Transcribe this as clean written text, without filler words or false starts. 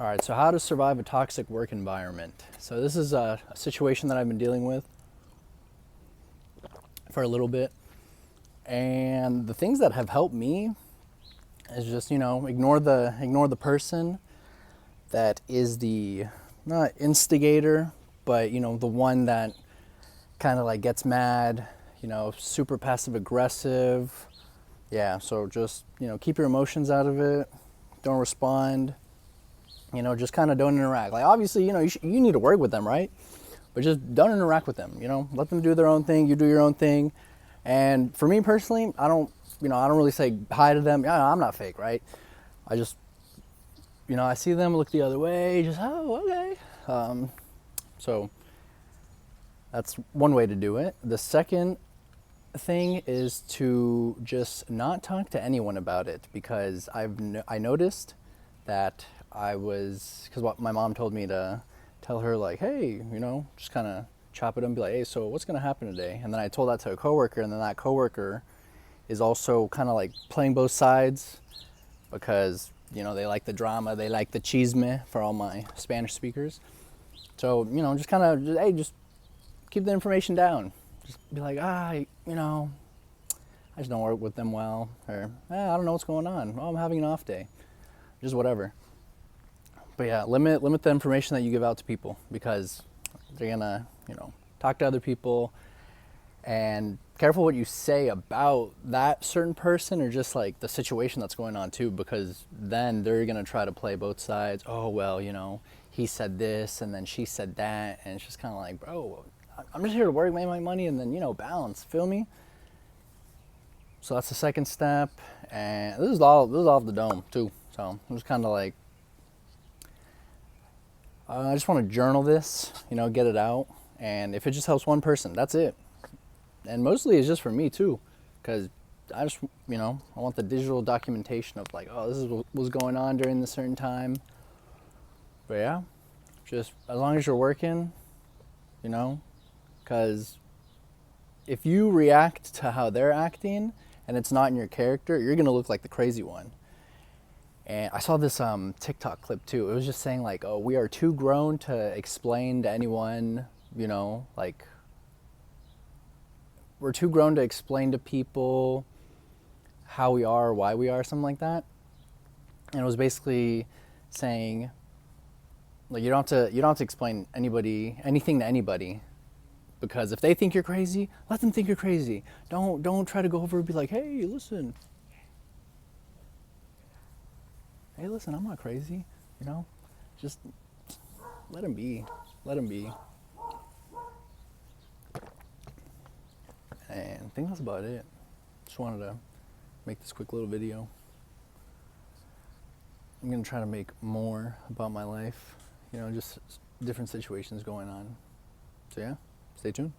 All right, so how to survive a toxic work environment. So this is a situation that I've been dealing with for a little bit. And the things that have helped me is just, ignore the person that is the not instigator, but the one that kind of like gets mad, super passive aggressive. Yeah, so just, keep your emotions out of it. Don't respond. Just kind of don't interact. Like obviously, you need to work with them, right? But just don't interact with them. Let them do their own thing. You do your own thing. And for me personally, I don't really say hi to them. Yeah, I'm not fake, right? I just, I see them, look the other way, just okay. So that's one way to do it. The second thing is to just not talk to anyone about it, because I noticed that because what my mom told me to tell her, like, hey, just kind of chop it up and be like, hey, so what's going to happen today? And then I told that to a coworker, and then that coworker is also kind of like playing both sides, because they like the drama, they like the chisme, for all my Spanish speakers. So just kind of hey, just keep the information down. Just be like, I just don't work with them well, or I don't know what's going on. Oh, I'm having an off day, just whatever. But yeah, limit the information that you give out to people, because they're gonna talk to other people. And careful what you say about that certain person, or just like the situation that's going on too, because then they're gonna try to play both sides. Oh well, he said this and then she said that, and it's just kind of like, bro, I'm just here to work, make my money, and then balance. Feel me? So that's the second step, and this is all off the dome too. So I'm just kind of like, I just want to journal this, get it out, and if it just helps one person, that's it. And mostly it's just for me too, because I just, I want the digital documentation of like, oh, this is what was going on during this certain time. But yeah, just as long as you're working, because if you react to how they're acting and it's not in your character, you're going to look like the crazy one. And I saw this TikTok clip too. It was just saying like, oh, we are too grown to explain to anyone, like, we're too grown to explain to people how we are, why we are, something like that. And it was basically saying, like, you don't have to explain anything to anybody, because if they think you're crazy, let them think you're crazy. Don't try to go over and be like, hey, listen, I'm not crazy. Just let them be. Let them be. And I think that's about it. Just wanted to make this quick little video. I'm going to try to make more about my life, just different situations going on. So yeah, stay tuned.